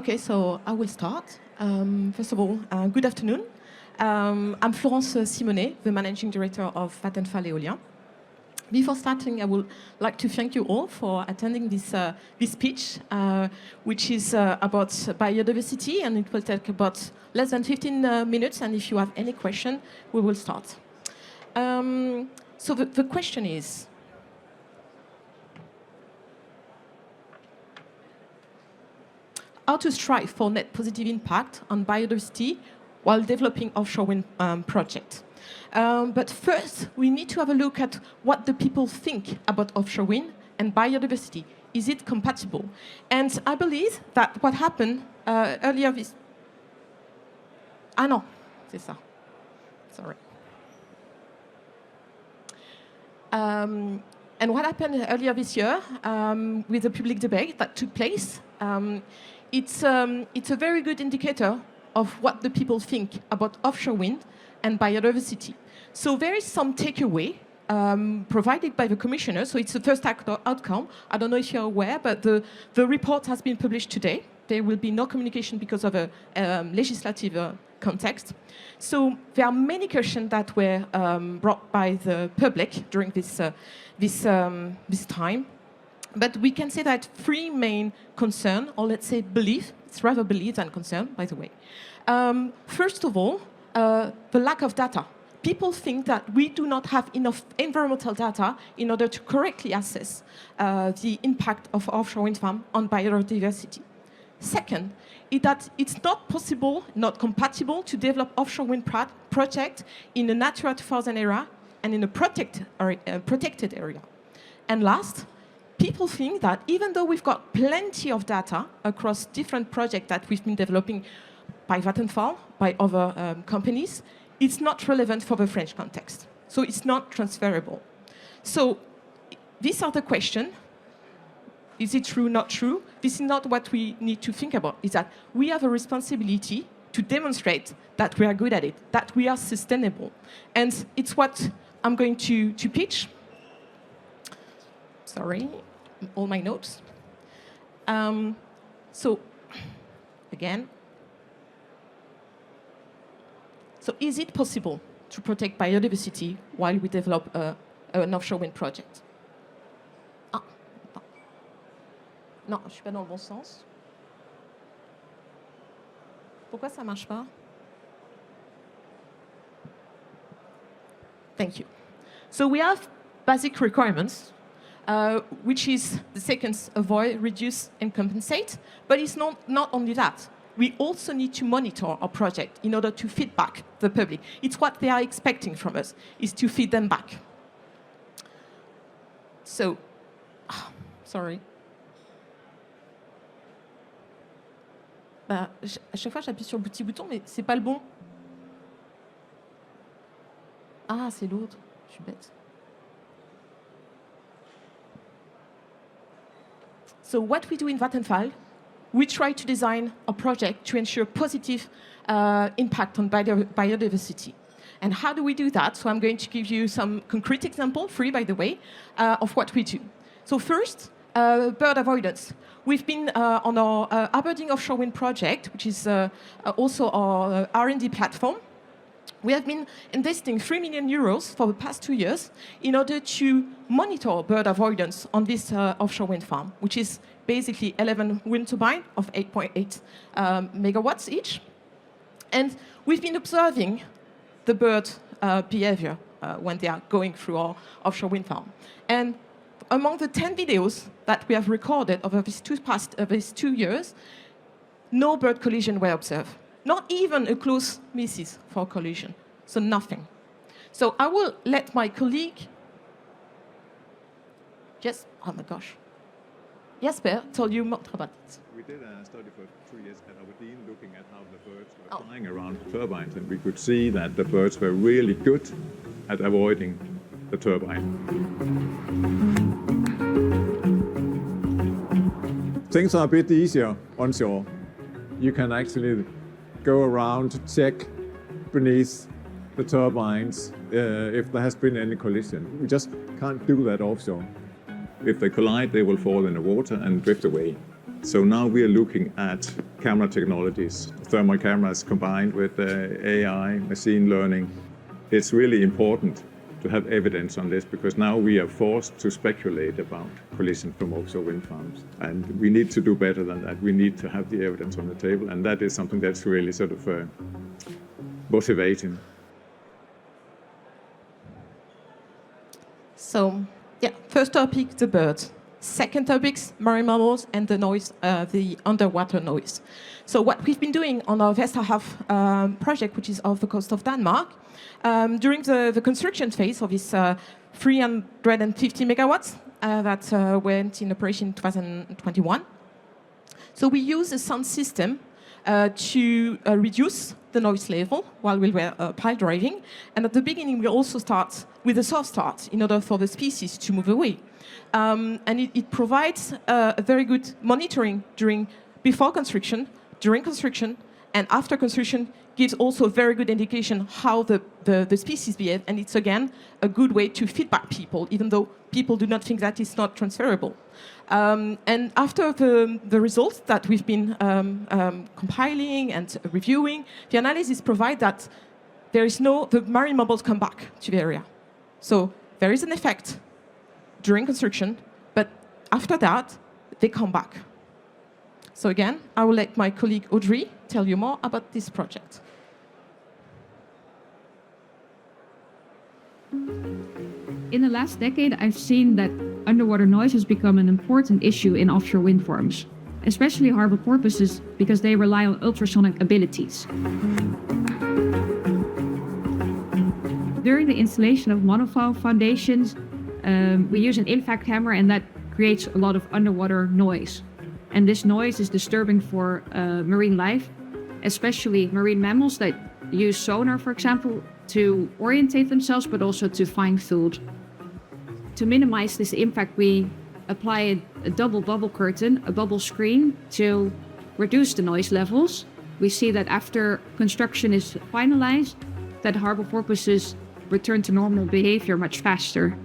Okay, so I will start. First of all, good afternoon. I'm Florence Simonet, the Managing Director of Vattenfall Éolien. Before starting, I would like to thank you all for attending this speech, which is about biodiversity, and it will take about less than 15 minutes, and if you have any question, we will start. So the question is, how to strive for net positive impact on biodiversity while developing offshore wind projects. But first, we need to have a look at what the people think about offshore wind and biodiversity. Is it compatible? And I believe that what happened earlier this... Ah non, c'est ça. Sorry. And what happened earlier this year with the public debate that took place, it's a very good indicator of what the people think about offshore wind and biodiversity. So there is some takeaway provided by the commissioner. So it's the first outcome. I don't know if you're aware, but the report has been published today. There will be no communication because of a legislative context. So there are many questions that were brought by the public during this time. But we can say that three main concerns, or let's say belief, it's rather belief than concern, by the way. First of all, the lack of data. People think that we do not have enough environmental data in order to correctly assess the impact of offshore wind farm on biodiversity. Second, is that it's not possible, not compatible to develop offshore wind project in a Natura 2000 area and in a protected area. And last, people think that even though we've got plenty of data across different projects that we've been developing by Vattenfall, by other companies, it's not relevant for the French context. So it's not transferable. So these are the questions. Is it true, not true? This is not what we need to think about. Is that we have a responsibility to demonstrate that we are good at it, that we are sustainable. And it's what I'm going to pitch. Sorry, all my notes. So, again. So is it possible to protect biodiversity while we develop an offshore wind project? Ah, non, je suis pas dans le bon sens. Pourquoi ça marche pas? Thank you. So we have basic requirements, which is the seconds: avoid, reduce, and compensate. But it's not only that. We also need to monitor our project in order to feed back the public. It's what they are expecting from us, is to feed them back. So, sorry. Bah, à chaque fois, j'appuie sur le petit bouton, mais c'est pas le bon. Ah, c'est l'autre. Je suis bête. So what we do in Vattenfall, we try to design a project to ensure positive impact on biodiversity. And how do we do that? So I'm going to give you some concrete example, free by the way, of what we do. So first, bird avoidance. We've been on our Aberdeen offshore wind project, which is also our R&D platform. We have been investing 3 million euros for the past 2 years in order to monitor bird avoidance on this offshore wind farm, which is basically 11 wind turbines of 8.8 megawatts each. And we've been observing the bird behavior when they are going through our offshore wind farm. And among the 10 videos that we have recorded over these 2 years, no bird collision were observed. Not even a close misses for collision. So nothing. So I will let my colleague, oh my gosh, Jesper, tell you more about it. We did a study for 2 years at Aberdeen looking at how the birds were flying around the turbines, and we could see that the birds were really good at avoiding the turbine. Things are a bit easier onshore. You can actually go around, check beneath the turbines if there has been any collision. We just can't do that offshore. If they collide, they will fall in the water and drift away. So now we are looking at camera technologies, thermal cameras combined with AI, machine learning. It's really important to have evidence on this because now we are forced to speculate about collision from offshore wind farms. And we need to do better than that. We need to have the evidence on the table, and that is something that's really sort of motivating. So, yeah, first topic, the birds. Second topic, marine mammals and the noise, the underwater noise. So what we've been doing on our Vesterhav project, which is off the coast of Denmark, during the construction phase of this 350 megawatts that went in operation in 2021. So we use a sound system to reduce the noise level while we were pile driving. And at the beginning, we also start with a soft start in order for the species to move away. And it provides a very good monitoring before construction, during construction, and after construction, gives also a very good indication how the species behave. And it's, again, a good way to feedback people, even though people do not think that it's not transferable. And after the results that we've been compiling and reviewing, the analysis provide that the marine mammals come back to the area. So there is an effect during construction, but after that, they come back. So again, I will let my colleague Audrey tell you more about this project. In the last decade, I've seen that underwater noise has become an important issue in offshore wind farms, especially harbor porpoises, because they rely on ultrasonic abilities. During the installation of monofile foundations, we use an infrared camera, and that creates a lot of underwater noise. And this noise is disturbing for marine life, especially marine mammals that use sonar, for example, to orientate themselves, but also to find food. To minimize this impact, we apply a double bubble curtain, a bubble screen, to reduce the noise levels. We see that after construction is finalized, that harbor porpoises return to normal behavior much faster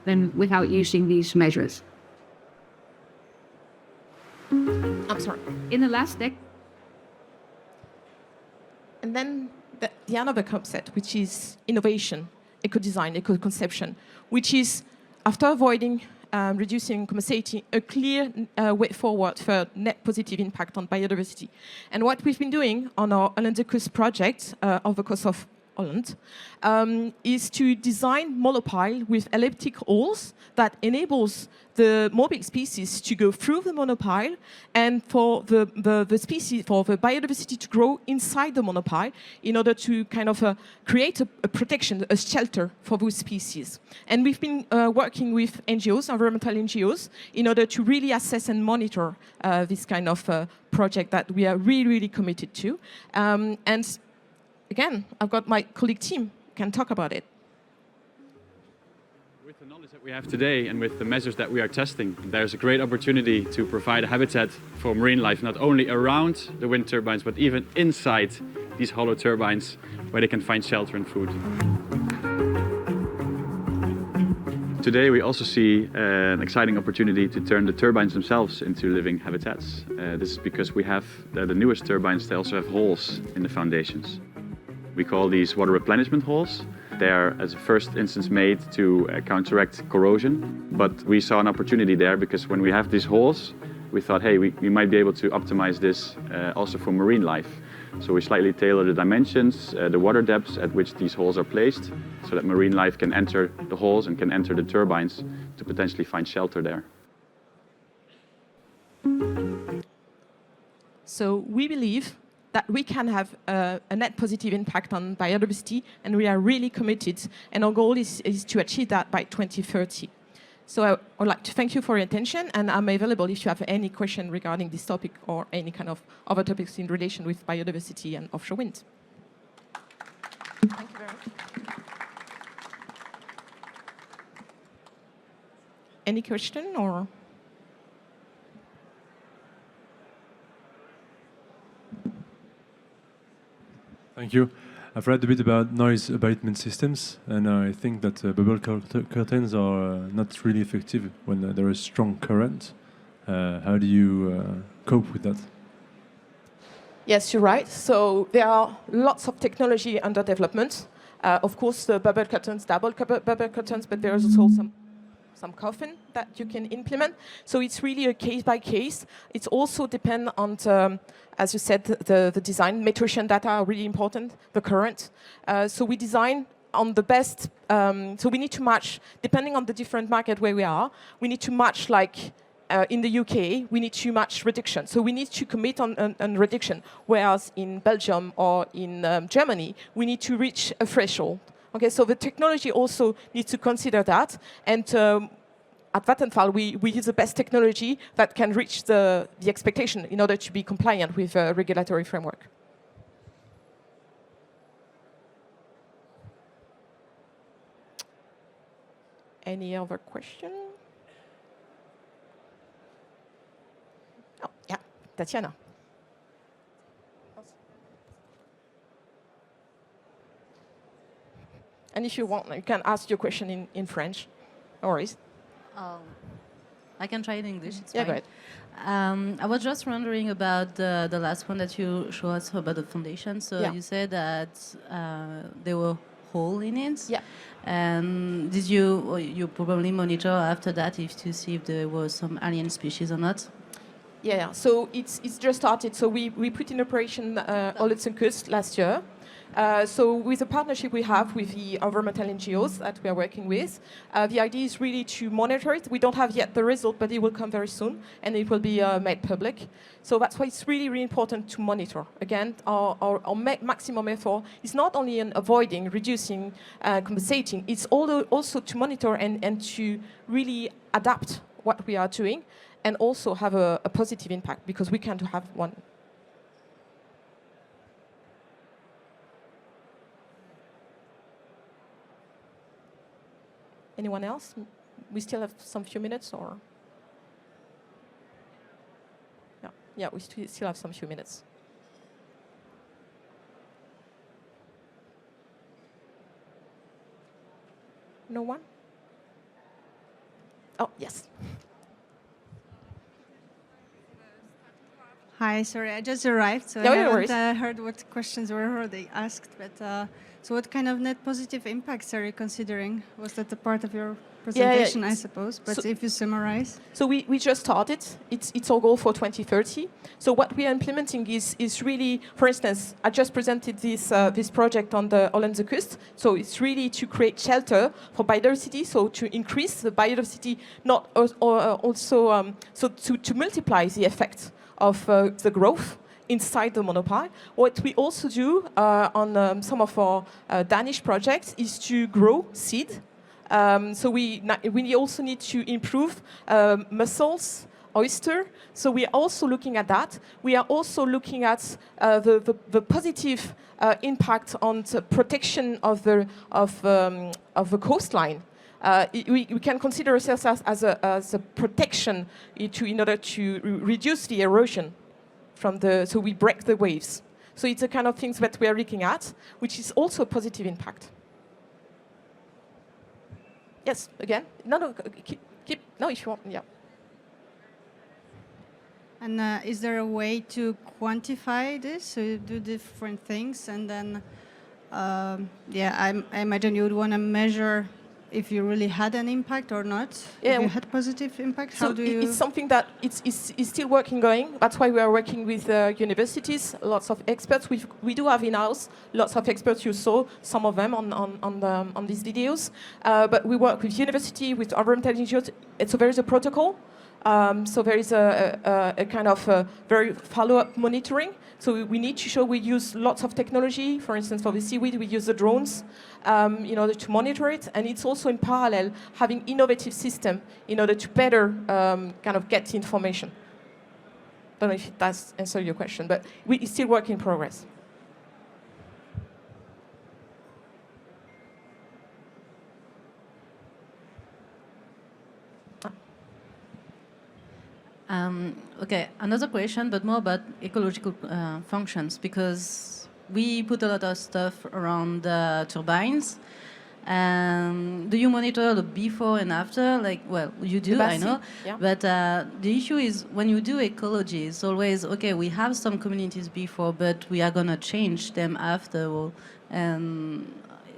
than without using these measures. I'm sorry. In the last decade. And then the another concept, which is innovation, eco-design, eco-conception, which is, after avoiding, reducing, compensating, a clear way forward for net positive impact on biodiversity. And what we've been doing on our Hollandicus project off the coast of Holland is to design monopile with elliptic holes that enables the more big species to go through the monopile and for the species, for the biodiversity to grow inside the monopile in order to kind of create a protection, a shelter for those species. And we've been working with NGOs, environmental NGOs, in order to really assess and monitor this kind of project that we are really, really committed to. And again, I've got my colleague team who can talk about it. With the knowledge that we have today and with the measures that we are testing, there's a great opportunity to provide a habitat for marine life, not only around the wind turbines, but even inside these hollow turbines where they can find shelter and food. Today we also see an exciting opportunity to turn the turbines themselves into living habitats. This is because we have the newest turbines, they also have holes in the foundations. We call these water replenishment holes. They are, as a first instance, made to counteract corrosion. But we saw an opportunity there because when we have these holes, we thought, hey, we might be able to optimize this also for marine life. So we slightly tailor the dimensions, the water depths at which these holes are placed, so that marine life can enter the holes and can enter the turbines to potentially find shelter there. So we believe that we can have a net positive impact on biodiversity, and we are really committed, and our goal is to achieve that by 2030. So I would like to thank you for your attention, and I'm available if you have any question regarding this topic or any kind of other topics in relation with biodiversity and offshore wind. Thank you very much. Any question or? Thank you. I've read a bit about noise abatement systems, and I think that bubble curtains are not really effective when there is strong current. How do you cope with that? Yes, you're right. So there are lots of technology under development. Of course, the bubble curtains, bubble curtains, but there's also some coffin that you can implement. So it's really a case by case. It's also depend on, as you said, the design. Meteocean data are really important, the current. So we design on the best, so we need to match, depending on the different market where we are, we need to match like, in the UK, we need to match reduction. So we need to commit on reduction, whereas in Belgium or in Germany, we need to reach a threshold. Okay, so the technology also needs to consider that. And at Vattenfall, we use the best technology that can reach the expectation in order to be compliant with a regulatory framework. Any other question? Oh, yeah, Tatiana. And if you want, you can ask your question in French. No worries. I can try in English. It's Yeah, fine. go ahead. I was just wondering about the last one that you showed us about the foundation. So Yeah. you said that there were holes in it. Yeah. And did you probably monitor after that to see if there was some alien species or not? Yeah, so it's just started. So we put in operation Hollandse Kust last year. So with the partnership we have with the environmental NGOs that we are working with, the idea is really to monitor it. We don't have yet the result, but it will come very soon, and it will be made public. So that's why it's really, really important to monitor. Again, our maximum effort is not only in avoiding, reducing, compensating, it's also to monitor and to really adapt what we are doing and also have a positive impact, because we can't have one. Anyone else? We still have some few minutes, or? Yeah, we still have some few minutes. No one? Oh, yes. Hi, sorry, I just arrived, so No, I no haven't worries. heard what questions were already asked. But so, what kind of net positive impacts are you considering? Was that a part of your presentation, I suppose? But so- if you summarize, So we just started. It's our goal for 2030. So what we are implementing is really, for instance, I just presented this project on the Hollandse Kust. So it's really to create shelter for biodiversity. So to increase the biodiversity, not also so to multiply the effect of the growth inside the monopile. What we also do on some of our Danish projects is to grow seed. So we also need to improve mussels, oyster. So we are also looking at that. We are also looking at the positive impact on the protection of the coastline. We can consider ourselves as a protection in order to reduce the erosion so we break the waves. So it's the kind of things that we are looking at, which is also a positive impact. Yes, again. No, keep. No, if you want. Yeah. and is there a way to quantify this? So you do different things, and then, I imagine you would want to measure if you really had an impact or not. Yeah, if you had positive impact, So how do you? it's something that is still working going. That's why we are working with universities, lots of experts. We do have in-house lots of experts. You saw some of them on these videos. But we work with university, with environmental institutes. So there is a protocol. So there is a kind of very follow-up monitoring. So we need to show we use lots of technology. For instance, for the seaweed, we use the drones in order to monitor it. And it's also in parallel having innovative system in order to better kind of get the information. Don't know if it does answer your question, but it's still work in progress. Okay, another question, but more about ecological functions, because we put a lot of stuff around the turbines, Do you monitor the before and after? Like, well, you do, I know. Yeah. But the issue is when you do ecology, it's always, okay, we have some communities before, but we are going to change them after all. And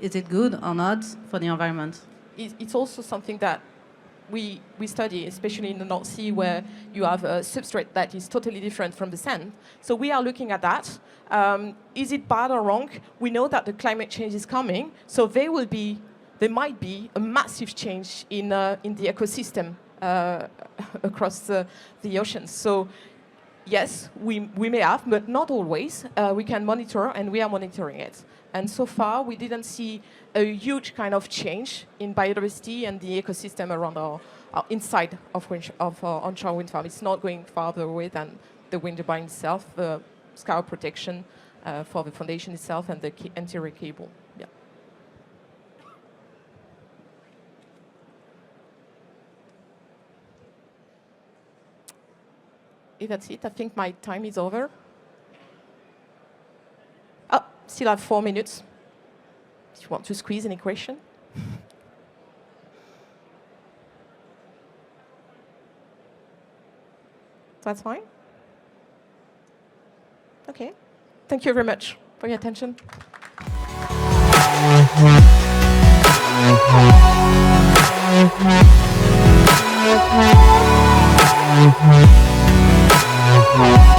is it good or not for the environment? It's also something that we study, especially in the North Sea, where you have a substrate that is totally different from the sand. So we are looking at that. Is it bad or wrong? We know that the climate change is coming, so there might be a massive change in the ecosystem across the oceans. So yes, we may have, but not always. We can monitor, and we are monitoring it. And so far, we didn't see a huge kind of change in biodiversity and the ecosystem around our inside of onshore wind farm. It's not going farther away than the wind turbine itself, the scour protection for the foundation itself, and the anterior cable. Yeah. If that's it, I think my time is over. Oh, still have 4 minutes. If you want to squeeze any question. That's fine? Okay. Thank you very much for your attention. Thank you.